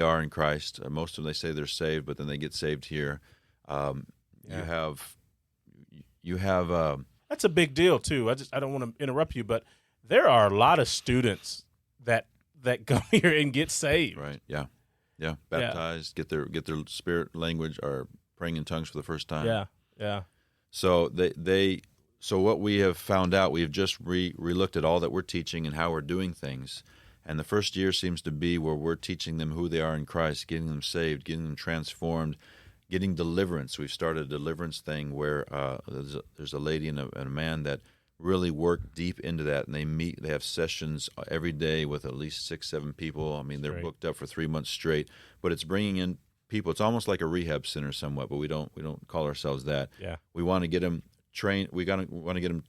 They are in Christ. Most of them, they say they're saved, but then they get saved here. Um, Yeah. You have That's a big deal too. I don't want to interrupt you, but there are a lot of students that go here and get saved. right, yeah, baptized, get their spirit language or praying in tongues for the first time. Yeah. So so what we have found out, we have just re-looked at all that we're teaching and how we're doing things. And the first year seems to be where we're teaching them who they are in Christ, getting them saved, getting them transformed, getting deliverance. We've started a deliverance thing where there's a lady and a man that really work deep into that, and they have sessions every day with at least 6-7 people. I mean, they're Great. booked up for 3 months straight, but it's bringing in people. It's almost like a rehab center somewhat, but we don't call ourselves that. Yeah. We want to get them trained. We want to get them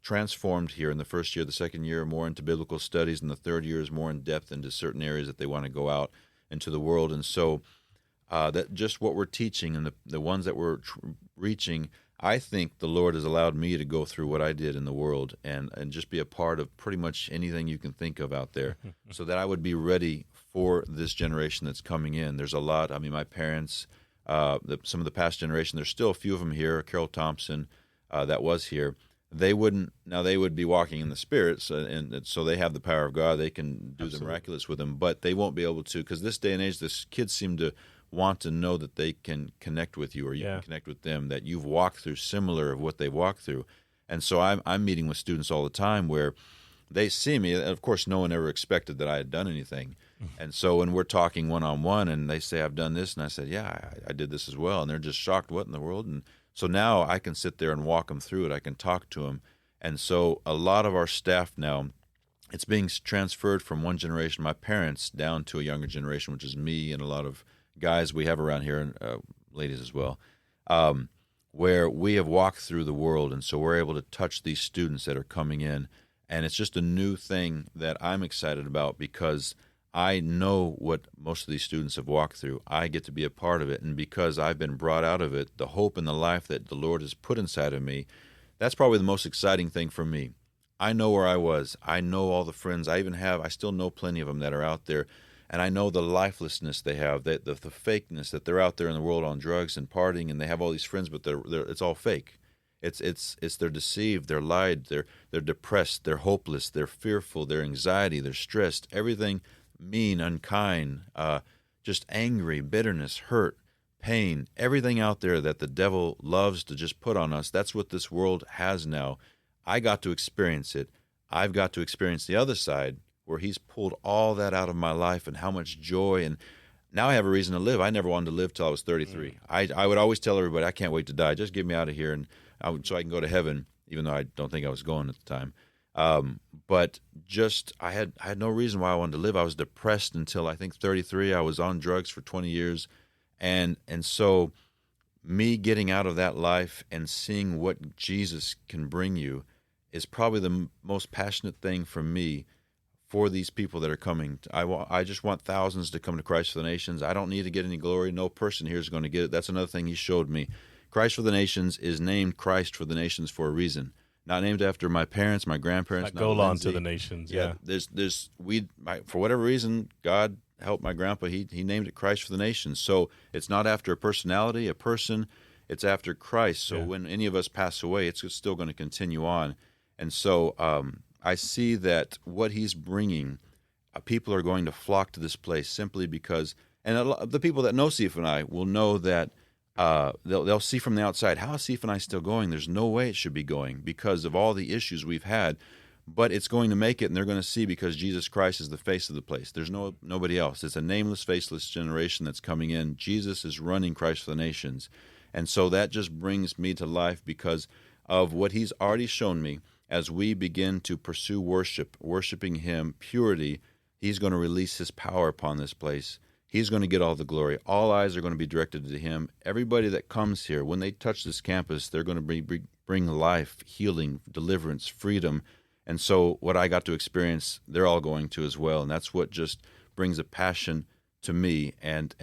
transformed here in the first year. The second year, more into biblical studies, and the third year is more in depth into certain areas that they want to go out into the world. And so that just what we're teaching and the ones that we're reaching, I think the Lord has allowed me to go through what I did in the world and just be a part of pretty much anything you can think of out there, so that I would be ready for this generation that's coming in. There's a lot. I mean, my parents, some of the past generation, there's still a few of them here. Carol Thompson, that was here. They would be walking in the Spirit, and so they have the power of God. They can do the miraculous with them, but they won't be able to, because this day and age, this kids seem to want to know that they can connect with you, or you can connect with them, that you've walked through similar of what they walked through. And so I'm meeting with students all the time where they see me. Of course, no one ever expected that I had done anything. And so when we're talking one-on-one and they say, I've done this, and I said, yeah, I did this as well. And they're just shocked, what in the world? And so now I can sit there and walk them through it. I can talk to them. And so a lot of our staff now, it's being transferred from one generation, my parents, down to a younger generation, which is me and a lot of guys we have around here, and ladies as well, where we have walked through the world. And so we're able to touch these students that are coming in. And it's just a new thing that I'm excited about, because I know what most of these students have walked through. I get to be a part of it. And because I've been brought out of it, the hope and the life that the Lord has put inside of me, that's probably the most exciting thing for me. I know where I was. I know all the friends I still know plenty of them that are out there. And I know the lifelessness they have, the fakeness that they're out there in the world on drugs and partying, and they have all these friends, but it's all fake. It's they're deceived, they're lied, they're depressed, they're hopeless, they're fearful, they're anxiety, they're stressed, everything mean, unkind, just angry, bitterness, hurt, pain, everything out there that the devil loves to just put on us. That's what this world has now. I got to experience it. I've got to experience the other side, where he's pulled all that out of my life, and how much joy. And now I have a reason to live. I never wanted to live till I was 33. I would always tell everybody, I can't wait to die. Just get me out of here, and so I can go to heaven, even though I don't think I was going at the time. But just I had no reason why I wanted to live. I was depressed until I think 33. I was on drugs for 20 years. And so me getting out of that life and seeing what Jesus can bring you is probably the most passionate thing for me, for these people that are coming. I just want thousands to come to Christ for the Nations. I don't need to get any glory. No person here is going to get it. That's another thing he showed me. Christ for the Nations is named Christ for the Nations for a reason. Not named after my parents, my grandparents. Like Golan to the Nations. Yeah. For whatever reason, God helped my grandpa. He named it Christ for the Nations. So it's not after a personality, a person. It's after Christ. So when any of us pass away, it's still going to continue on. And so I see that what he's bringing, people are going to flock to this place simply because, and the people that know Sif and I will know that they'll see from the outside, how is Sif and I still going? There's no way it should be going because of all the issues we've had, but it's going to make it, and they're going to see because Jesus Christ is the face of the place. There's nobody else. It's a nameless, faceless generation that's coming in. Jesus is running Christ for the Nations. And so that just brings me to life because of what he's already shown me. As we begin to pursue worshiping him, purity, he's going to release his power upon this place. He's going to get all the glory. All eyes are going to be directed to him. Everybody that comes here, when they touch this campus, they're going to bring life, healing, deliverance, freedom. And so what I got to experience, they're all going to as well. And that's what just brings a passion to me. And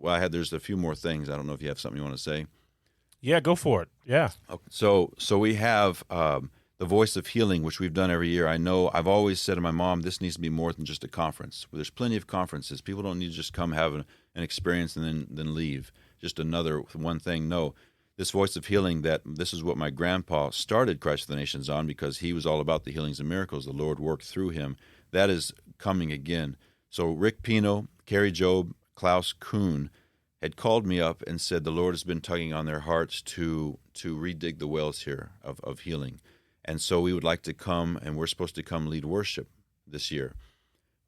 there's a few more things. I don't know if you have something you want to say. Yeah, go for it. Yeah. Okay. So we have the Voice of Healing, which we've done every year. I know I've always said to my mom, this needs to be more than just a conference. There's plenty of conferences. People don't need to just come have an experience and then leave. Just another one thing. No, this Voice of Healing, this is what my grandpa started Christ for the Nations on, because he was all about the healings and miracles. The Lord worked through him. That is coming again. So Rick Pino, Kerry Jobe, Klaus Kuhn had called me up and said the Lord has been tugging on their hearts to redig the wells here of healing. And so we would like to come, and we're supposed to come lead worship this year.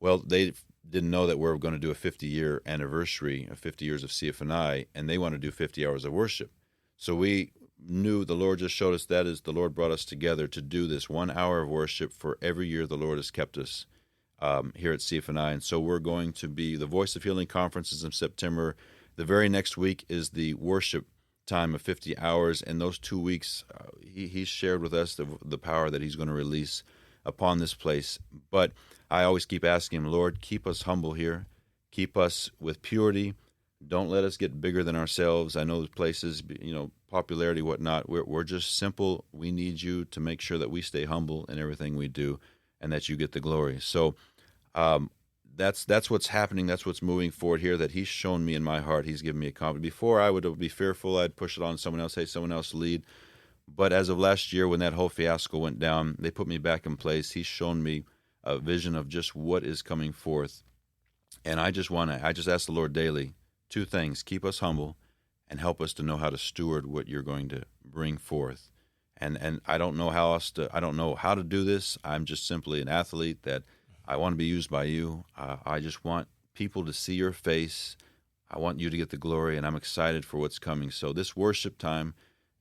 Well, they didn't know that we're going to do a 50-year anniversary, 50 years of CFNI, and they want to do 50 hours of worship. So we knew the Lord just showed us that is the Lord brought us together to do this 1 hour of worship for every year the Lord has kept us here at CFNI. And so we're going to be the Voice of Healing conferences in September. The very next week is the worship time of 50 hours, and those 2 weeks he shared with us the power that he's going to release upon this place. But I always keep asking him, Lord, keep us humble here, keep us with purity, don't let us get bigger than ourselves. I know there's places, popularity, whatnot, we're just simple. We need you to make sure that we stay humble in everything we do and that you get the glory. So that's what's happening. That's what's moving forward here, that he's shown me in my heart. He's given me a confidence. Before I would be fearful. I'd push it on someone else. Hey, someone else lead. But as of last year, when that whole fiasco went down, they put me back in place. He's shown me a vision of just what is coming forth. And I just ask the Lord daily, 2 things: keep us humble and help us to know how to steward what you're going to bring forth. And I don't know how to do this. I'm just simply an athlete that I want to be used by you. I just want people to see your face. I want you to get the glory, and I'm excited for what's coming. So this worship time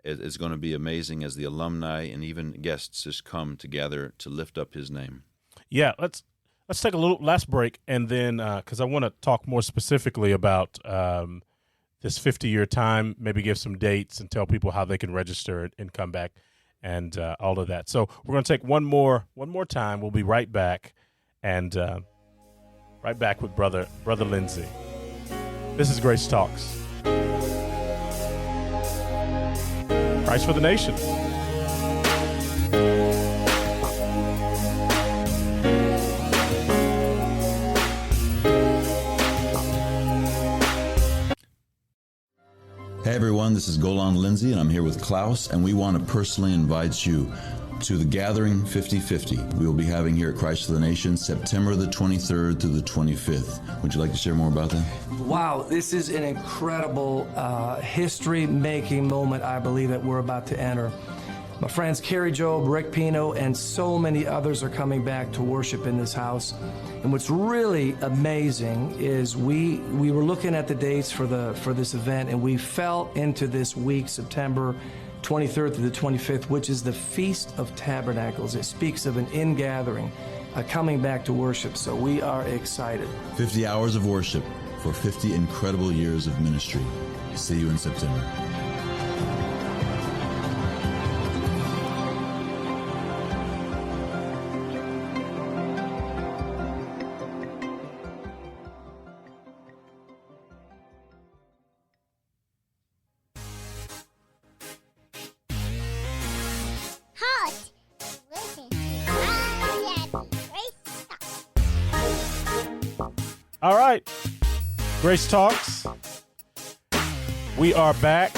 is going to be amazing as the alumni and even guests just come together to lift up his name. Yeah, let's take a little last break, and then because I want to talk more specifically about this 50-year time, maybe give some dates and tell people how they can register and come back and all of that. So we're going to take one more time. We'll be right back. And right back with Brother Lindsey. This is Grace Talks. Christ for the Nation. Hey everyone, this is Golan Lindsey, and I'm here with Klaus, and we want to personally invite you to the Gathering 50/50 we will be having here at Christ for the Nation, September the 23rd through the 25th. Would you like to share more about that? Wow, this is an incredible history-making moment, I believe, that we're about to enter. My friends Kerry Jobe, Rick Pino, and so many others are coming back to worship in this house. And what's really amazing is we were looking at the dates for this event, and we fell into this week, September 23rd to the 25th, which is the Feast of Tabernacles. It speaks of an ingathering, a coming back to worship. So we are excited. 50 hours of worship for 50 incredible years of ministry. See you in September. All right, Grace Talks. We are back.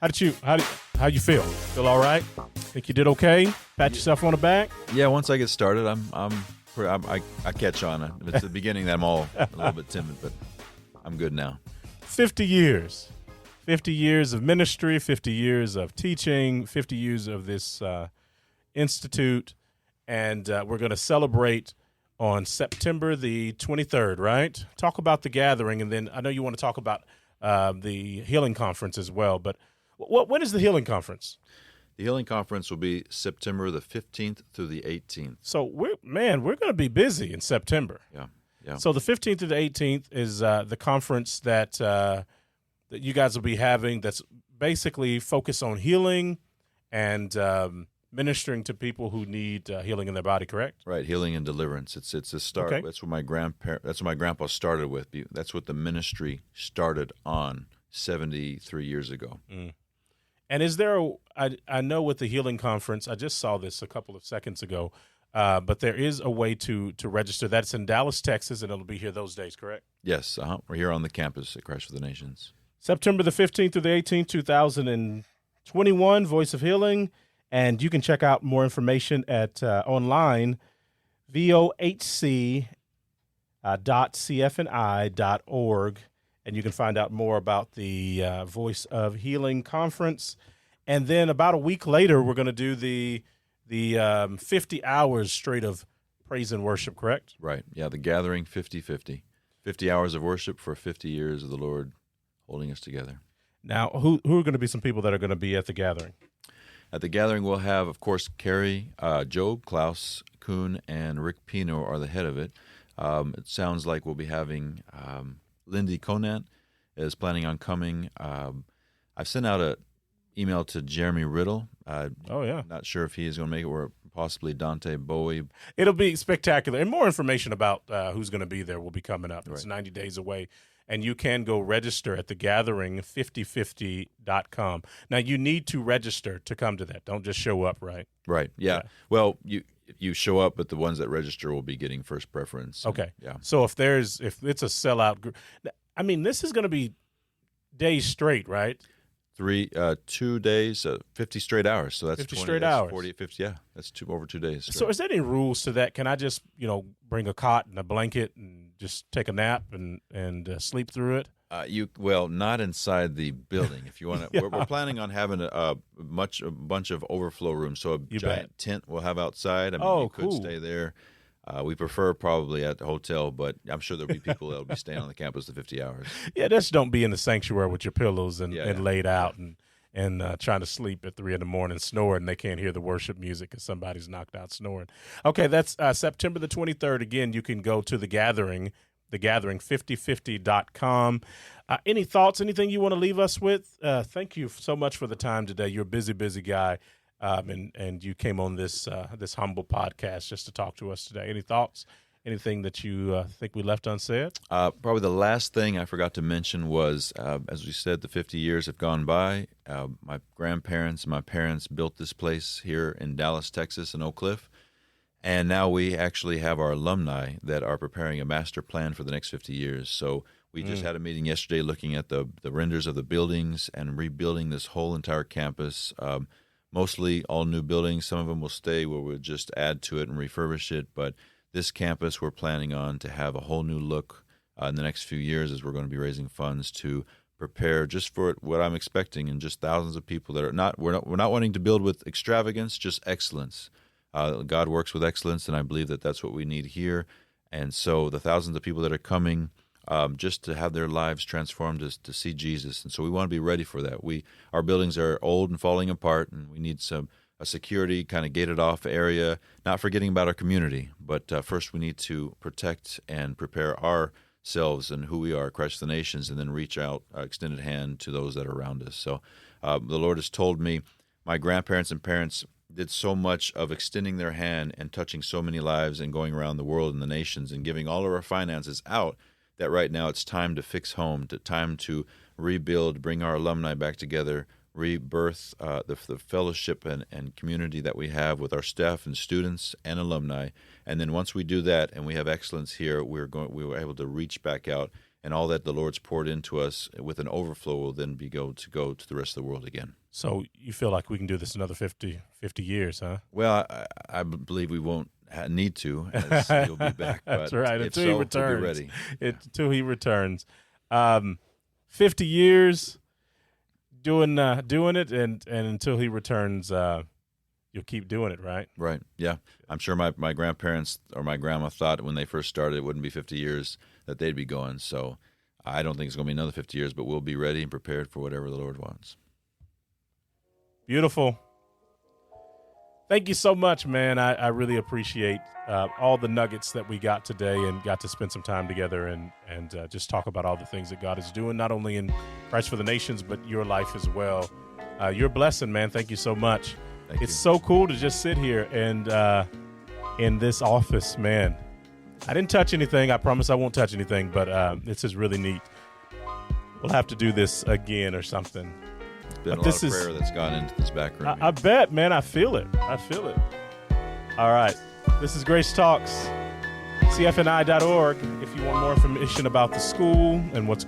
How you feel? Feel all right? Think you did okay? Pat yourself on the back? Yeah, once I get started, I catch on. It's the beginning that I'm all a little bit timid, but I'm good now. 50 years. 50 years of ministry, 50 years of teaching, 50 years of this institute, and we're going to celebrate on September the 23rd, right? Talk about the gathering, and then I know you want to talk about the healing conference as well, but when is the healing conference? The healing conference will be September the 15th through the 18th. So we're going to be busy in September. Yeah. So the 15th to the 18th is the conference that you guys will be having that's basically focused on healing and ministering to people who need healing in their body, correct? Right, healing and deliverance. It's a start. Okay. That's what my grandpa started with. That's what the ministry started on 73 years ago. And is there I know with the Healing Conference, I just saw this a couple of seconds ago, but there is a way to register. That's in Dallas, Texas, and it'll be here those days, correct? Yes, we're here on the campus at Christ for the Nations. September the 15th through the 18th, 2021, Voice of Healing. And you can check out more information at online, vohc.cfni.org, and you can find out more about the Voice of Healing Conference. And then about a week later, we're going to do the 50 hours straight of praise and worship, correct? Right. Yeah, the gathering 50-50. 50 hours of worship for 50 years of the Lord holding us together. Now, who are going to be some people that are going to be at the gathering? At the gathering, we'll have, of course, Carrie, Job, Klaus, Kuhn, and Rick Pino are the head of it. It sounds like we'll be having Lindy Conant is planning on coming. I've sent out an email to Jeremy Riddle. Not sure if he is going to make it, or possibly Dante Bowie. It'll be spectacular. And more information about who's going to be there will be coming up. It's 90 days away. And you can go register at thegathering5050.com. Now, you need to register to come to that. Don't just show up, right? Right, yeah. Well, you show up, but the ones that register will be getting first preference. Okay. Yeah. So if it's a sellout group, I mean, this is going to be days straight, right? 2 days, 50 straight hours. So that's 50 20, straight that's hours. 40, 50, yeah. That's over 2 days. Straight. So is there any rules to that? Can I just, bring a cot and a blanket and just take a nap and sleep through it? Not inside the building. If you want to, we're planning on having a bunch of overflow rooms. So a giant tent we'll have outside. I mean, you could stay there. We prefer probably at the hotel, but I'm sure there'll be people that'll be staying on the campus the 50 hours. Yeah, just don't be in the sanctuary with your pillows and laid out and trying to sleep at 3 a.m. snoring, and they can't hear the worship music because somebody's knocked out snoring. Okay, that's September the 23rd. Again, you can go to thegathering5050.com. Any thoughts, anything you want to leave us with? Thank you so much for the time today. You're a busy, busy guy, and you came on this humble podcast just to talk to us today. Any thoughts? Anything that you think we left unsaid? Probably the last thing I forgot to mention was, as we said, the 50 years have gone by. My grandparents and my parents built this place here in Dallas, Texas, in Oak Cliff. And now we actually have our alumni that are preparing a master plan for the next 50 years. So we just had a meeting yesterday looking at the renders of the buildings and rebuilding this whole entire campus. Mostly all new buildings. Some of them will stay where we'll just add to it and refurbish it. But this campus we're planning on to have a whole new look in the next few years, as we're going to be raising funds to prepare just for what I'm expecting, and just thousands of people that are we're not wanting to build with extravagance, just excellence. God works with excellence, and I believe that that's what we need here. And so the thousands of people that are coming, just to have their lives transformed to see Jesus. And so we want to be ready for that. Our buildings are old and falling apart, and we need a security kind of gated off area, not forgetting about our community. But first we need to protect and prepare ourselves and who we are, Christ the Nations, and then reach out, extended hand to those that are around us. So the Lord has told me, my grandparents and parents did so much of extending their hand and touching so many lives and going around the world and the nations and giving all of our finances out, that right now it's time to fix home, time to rebuild, bring our alumni back together, rebirth the fellowship and community that we have with our staff and students and alumni. And then once we do that and we have excellence here, we were able to reach back out, and all that the Lord's poured into us with an overflow will then go to the rest of the world again. So you feel like we can do this another 50 years, huh? Well, I believe we won't need to, as he'll be back. That's but right. Until he returns. We'll be ready. Until he returns. 50 years doing it, and until he returns, you'll keep doing it, right? Right, yeah. I'm sure my grandparents or my grandma thought when they first started it wouldn't be 50 years that they'd be going. So I don't think it's going to be another 50 years, but we'll be ready and prepared for whatever the Lord wants. Beautiful. Thank you so much, man. I really appreciate all the nuggets that we got today, and got to spend some time together and just talk about all the things that God is doing, not only in Christ for the Nations, but your life as well. You're a blessing, man. Thank you so much. It's so cool to just sit here and in this office, man. I didn't touch anything. I promise I won't touch anything, but this is really neat. We'll have to do this again or something. been a lot of prayer that's gone into this back room. I bet, man. I feel it. All right. This is Grace Talks, cfni.org. If you want more information about the school and what's